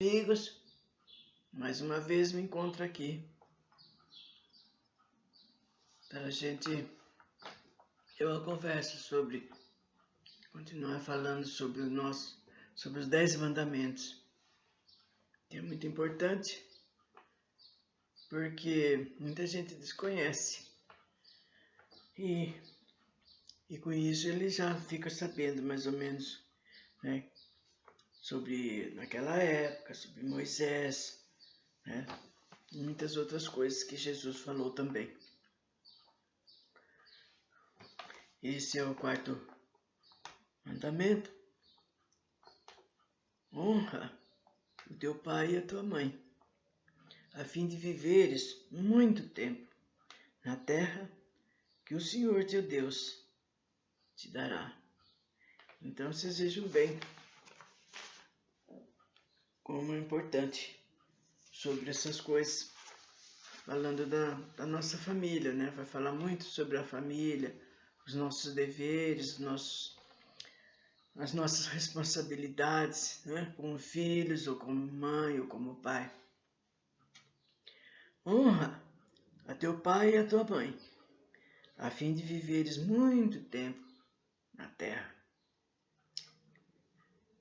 Amigos, mais uma vez me encontro aqui para a gente ter uma conversa sobre, continuar falando sobre os 10 mandamentos, que é muito importante, porque muita gente desconhece e com isso ele já fica sabendo mais ou menos, né, sobre naquela época, sobre Moisés, né, e muitas outras coisas que Jesus falou também. Esse é o 4º mandamento. Honra o teu pai e a tua mãe, a fim de viveres muito tempo na terra que o Senhor teu Deus te dará. Então vocês vejam bem como é importante sobre essas coisas, falando da nossa família, né? Vai falar muito sobre a família, os nossos deveres, as nossas responsabilidades, né? Como filhos, ou como mãe, ou como pai. Honra a teu pai e a tua mãe, a fim de viveres muito tempo na terra.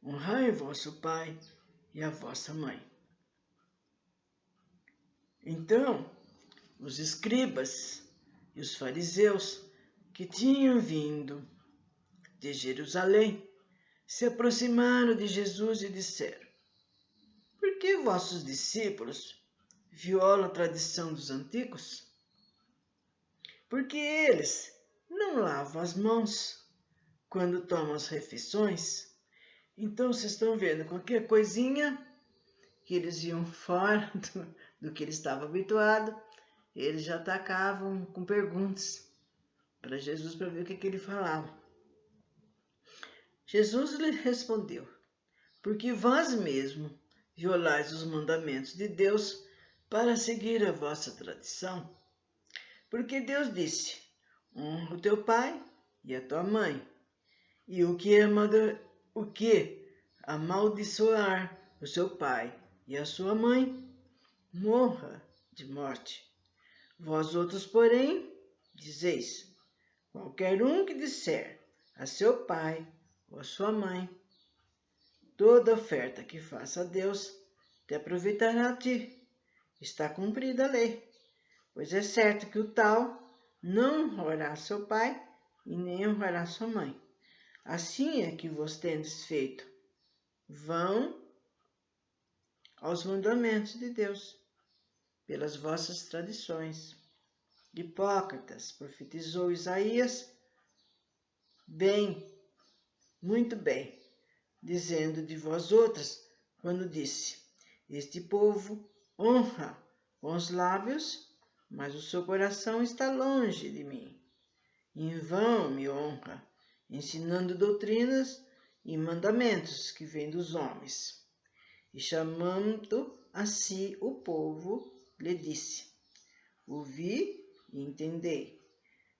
Honrai vosso pai e a vossa mãe. Então, os escribas e os fariseus que tinham vindo de Jerusalém se aproximaram de Jesus e disseram: por que vossos discípulos violam a tradição dos antigos? Porque eles não lavam as mãos quando tomam as refeições. Então vocês estão vendo, qualquer coisinha que eles iam fora do que eles estavam habituados, eles já atacavam com perguntas para Jesus, para ver o que ele falava. Jesus lhe respondeu: porque vós mesmo violais os mandamentos de Deus para seguir a vossa tradição. Porque Deus disse: honra o teu pai e a tua mãe, e o que amaldiçoar o seu pai e a sua mãe, morra de morte. Vós outros, porém, dizeis: qualquer um que disser a seu pai ou a sua mãe, toda oferta que faça a Deus te aproveitará a ti. Está cumprida a lei, pois é certo que o tal não honrará seu pai e nem honrará sua mãe. Assim é que vos tendes feito. Vão aos mandamentos de Deus, pelas vossas tradições. Hipócritas, profetizou Isaías, bem, muito bem, dizendo de vós outras, quando disse: este povo honra com os lábios, mas o seu coração está longe de mim. Em vão me honra, ensinando doutrinas e mandamentos que vêm dos homens. E chamando a si o povo, lhe disse: ouvi e entendei.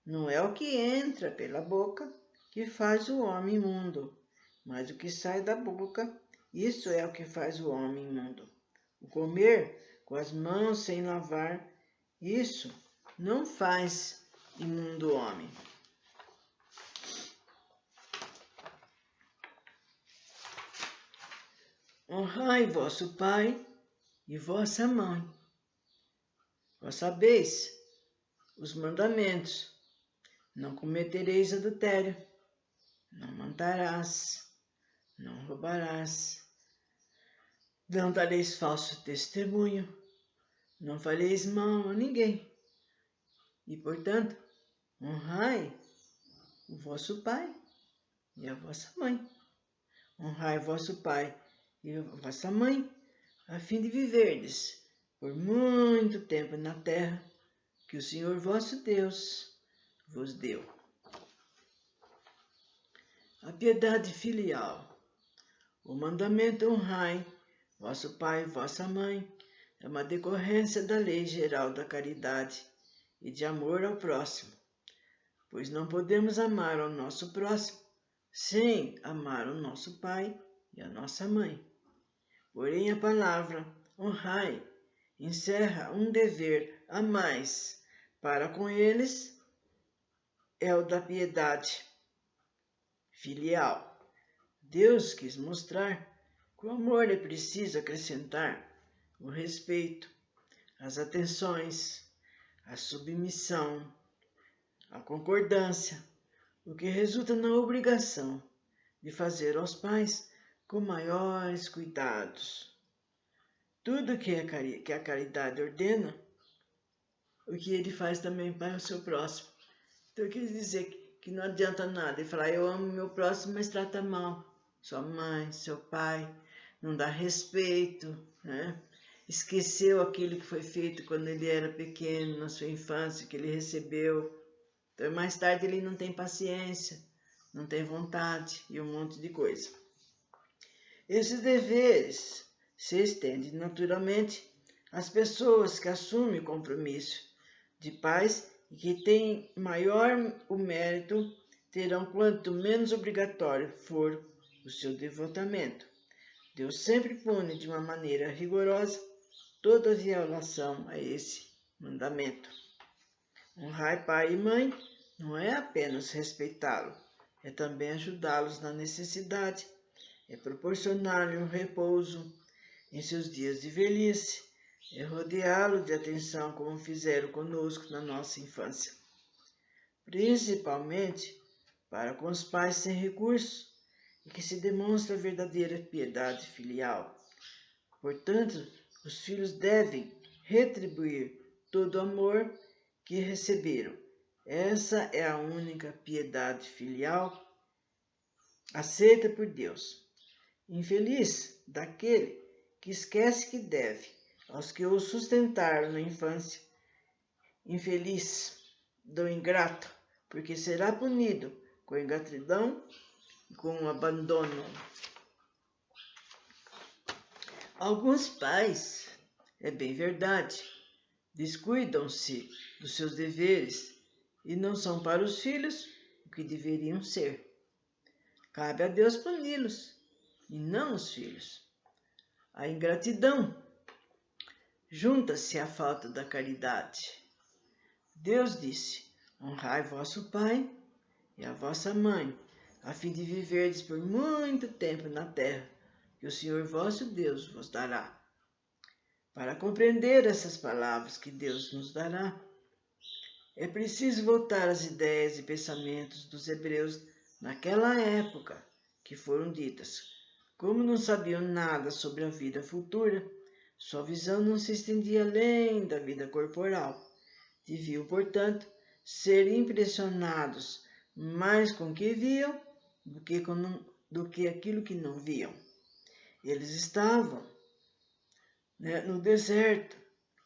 Não é o que entra pela boca que faz o homem imundo, mas o que sai da boca, isso é o que faz o homem imundo. O comer com as mãos sem lavar, isso não faz imundo o homem. Honrai vosso pai e vossa mãe. Vós sabeis os mandamentos: não cometereis adultério, não matarás, não roubarás, não dareis falso testemunho, não fareis mal a ninguém. E, portanto, honrai o vosso pai e a vossa mãe. Honrai vosso pai e a vossa mãe, a fim de viverdes por muito tempo na terra que o Senhor vosso Deus vos deu. A piedade filial. O mandamento honrai vosso pai e vossa mãe é uma decorrência da lei geral da caridade e de amor ao próximo, pois não podemos amar ao nosso próximo sem amar o nosso pai e a nossa mãe. Porém, a palavra honrai encerra um dever a mais para com eles, é o da piedade filial. Deus quis mostrar que o amor é preciso acrescentar o respeito, as atenções, a submissão, a concordância, o que resulta na obrigação de fazer aos pais com maiores cuidados. Tudo que a caridade ordena, o que ele faz também para o seu próximo. Então, quer dizer que não adianta nada ele falar, eu amo meu próximo, mas trata mal sua mãe, seu pai, não dá respeito, né? Esqueceu aquilo que foi feito quando ele era pequeno, na sua infância, que ele recebeu. Então, mais tarde ele não tem paciência, não tem vontade e um monte de coisa. Esses deveres se estendem naturalmente às pessoas que assumem o compromisso de pais e que têm maior o mérito, terão quanto menos obrigatório for o seu devotamento. Deus sempre pune de uma maneira rigorosa toda violação a esse mandamento. Honrar pai e mãe não é apenas respeitá-lo, é também ajudá-los na necessidade, é proporcionar-lhe um repouso em seus dias de velhice, é rodeá-lo de atenção como fizeram conosco na nossa infância. Principalmente para com os pais sem recursos e que se demonstra a verdadeira piedade filial. Portanto, os filhos devem retribuir todo o amor que receberam. Essa é a única piedade filial aceita por Deus. Infeliz daquele que esquece que deve aos que o sustentaram na infância. Infeliz do ingrato, porque será punido com ingratidão e com abandono. Alguns pais, é bem verdade, descuidam-se dos seus deveres e não são para os filhos o que deveriam ser. Cabe a Deus puni-los e não os filhos. A ingratidão junta-se à falta da caridade. Deus disse, honrai vosso pai e a vossa mãe, a fim de viverdes por muito tempo na terra, que o Senhor vosso Deus vos dará. Para compreender essas palavras que Deus nos dará, é preciso voltar às ideias e pensamentos dos hebreus naquela época que foram ditas. Como não sabiam nada sobre a vida futura, sua visão não se estendia além da vida corporal. Deviam, portanto, ser impressionados mais com o que viam do que aquilo que não viam. Eles estavam no deserto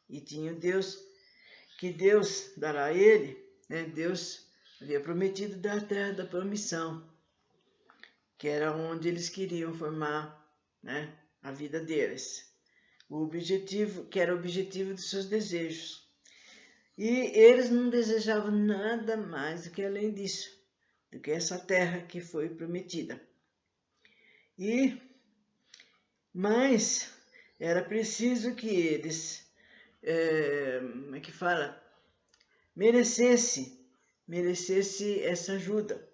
e tinham Deus, que Deus dará a ele, Deus havia prometido dar a terra da promissão, que era onde eles queriam formar a vida deles, o objetivo, que era o objetivo dos seus desejos. E eles não desejavam nada mais do que além disso, do que essa terra que foi prometida. Mas era preciso que eles, merecesse essa ajuda.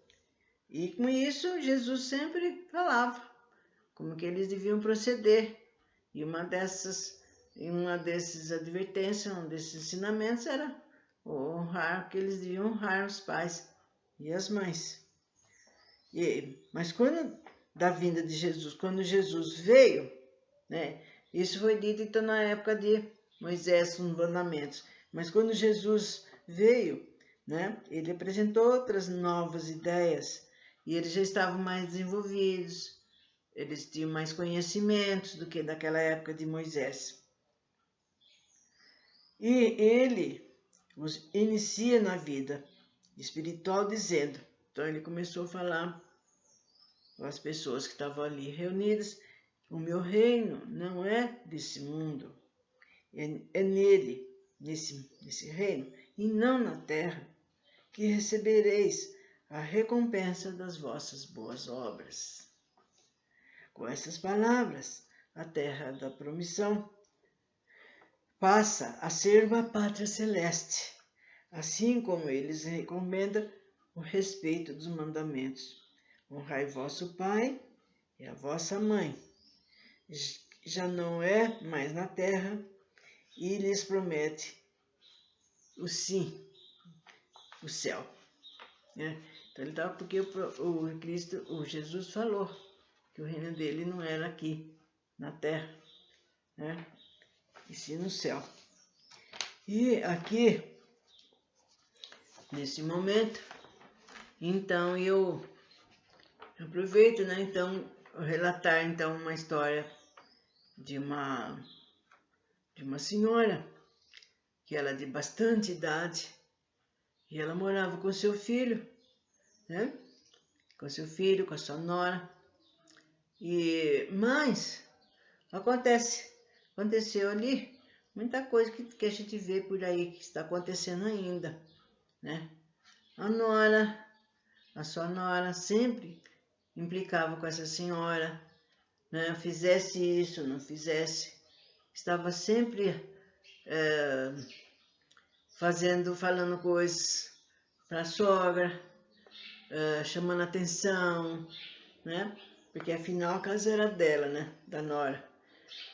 E com isso, Jesus sempre falava como que eles deviam proceder. E uma desses advertências, um desses ensinamentos era que eles deviam honrar os pais e as mães. Mas da vinda de Jesus, quando Jesus veio, isso foi dito então na época de Moisés, os mandamentos. Mas quando Jesus veio, ele apresentou outras novas ideias e eles já estavam mais desenvolvidos, eles tinham mais conhecimentos do que daquela época de Moisés. E ele os inicia na vida espiritual dizendo, então ele começou a falar com as pessoas que estavam ali reunidas, o meu reino não é desse mundo, é nele, nesse reino, e não na terra, que recebereis a recompensa das vossas boas obras. Com essas palavras, a terra da promissão, passa a ser uma pátria celeste, assim como eles recomendam o respeito dos mandamentos. Honrai vosso pai e a vossa mãe. Já não é mais na terra e lhes promete o sim, o céu. Né? Então ele estava porque o Cristo, o Jesus falou que o reino dele não era aqui na terra, né? E sim no céu. E aqui, nesse momento, então eu aproveito, né? Então, relatar então uma história de uma senhora que ela é de bastante idade e ela morava com seu filho, né? Com seu filho, com a sua nora. Mas aconteceu ali muita coisa que a gente vê por aí que está acontecendo ainda, né? A sua nora sempre implicava com essa senhora, né? Fizesse isso, não fizesse, estava sempre falando coisas para a sogra, chamando atenção, né? Porque afinal a casa era dela, né? Da nora.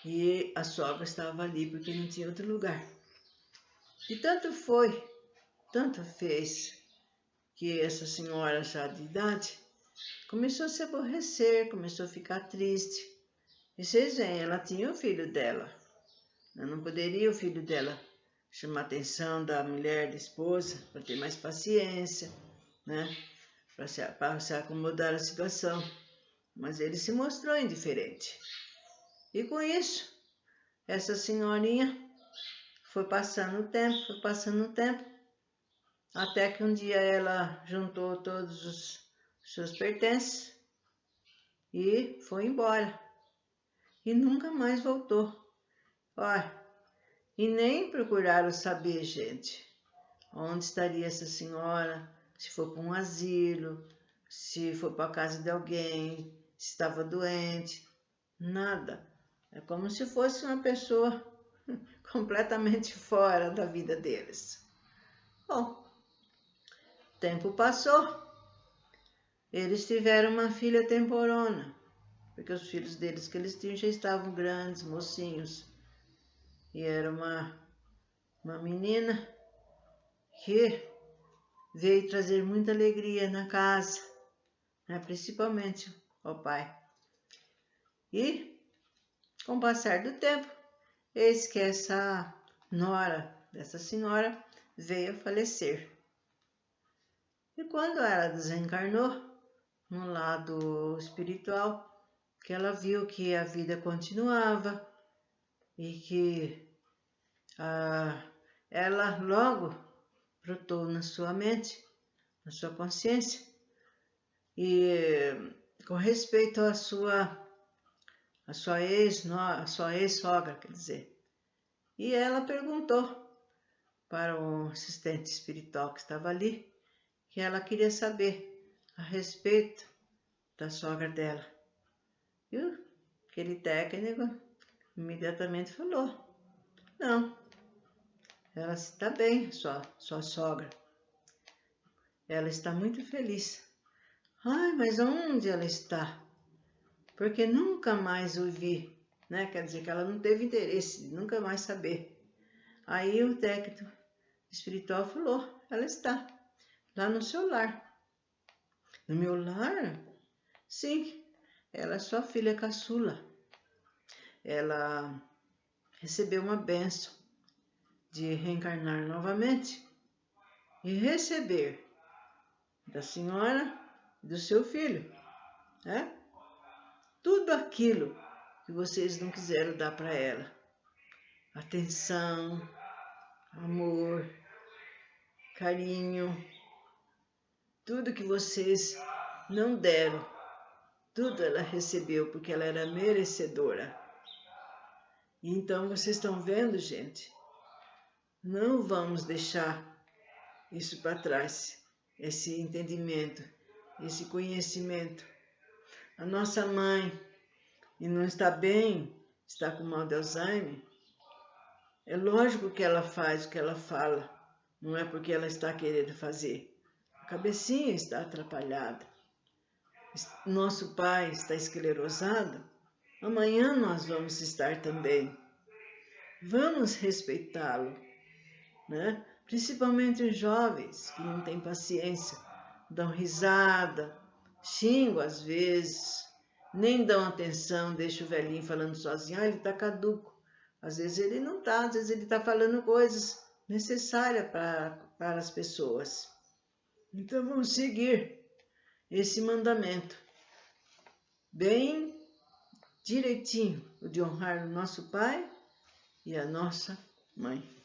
E a sogra estava ali porque não tinha outro lugar. E tanto fez, que essa senhora já de idade começou a se aborrecer, começou a ficar triste. E vocês veem, ela tinha o filho dela. Não poderia o filho dela chamar a atenção da mulher, da esposa, para ter mais paciência, né? Para se acomodar à situação. Mas ele se mostrou indiferente. E com isso, essa senhorinha foi passando o tempo, até que um dia ela juntou todos os seus pertences e foi embora. E nunca mais voltou. Olha, e nem procuraram saber, gente, onde estaria essa senhora, se foi para um asilo, se foi para a casa de alguém, se estava doente, nada. É como se fosse uma pessoa completamente fora da vida deles. Bom, o tempo passou, eles tiveram uma filha temporona, porque os filhos deles que eles tinham já estavam grandes, mocinhos, e era uma menina que veio trazer muita alegria na casa, né, principalmente ao pai. E, com o passar do tempo, eis que essa nora dessa senhora veio a falecer. E quando ela desencarnou, no lado espiritual, que ela viu que a vida continuava e que ela logo brotou na sua mente, na sua consciência, e com respeito à sua ex-sogra, quer dizer. E ela perguntou para o assistente espiritual que estava ali, que ela queria saber a respeito da sogra dela. E aquele técnico imediatamente falou: não, ela está bem, sua sogra. Ela está muito feliz. Ai, mas onde ela está? Porque nunca mais o vi, né? Quer dizer que ela não teve interesse de nunca mais saber. Aí o técnico espiritual falou: ela está lá no seu lar. No meu lar? Sim, ela é sua filha caçula. Ela recebeu uma bênção de reencarnar novamente e receber da senhora e do seu filho, né? Tudo aquilo que vocês não quiseram dar para ela. Atenção, amor, carinho, tudo que vocês não deram, tudo ela recebeu porque ela era merecedora. Então vocês estão vendo, gente? Não vamos deixar isso para trás, esse entendimento, esse conhecimento. A nossa mãe, e não está bem, está com mal de Alzheimer, é lógico que ela faz o que ela fala, não é porque ela está querendo fazer. A cabecinha está atrapalhada. Nosso pai está esclerosado, amanhã nós vamos estar também. Vamos respeitá-lo, né? Principalmente os jovens que não têm paciência, dão risada, xingam às vezes, nem dão atenção, deixa o velhinho falando sozinho, ele está caduco. Às vezes ele não está, às vezes ele está falando coisas necessárias para as pessoas. Então vamos seguir esse mandamento, bem direitinho, o de honrar o nosso pai e a nossa mãe.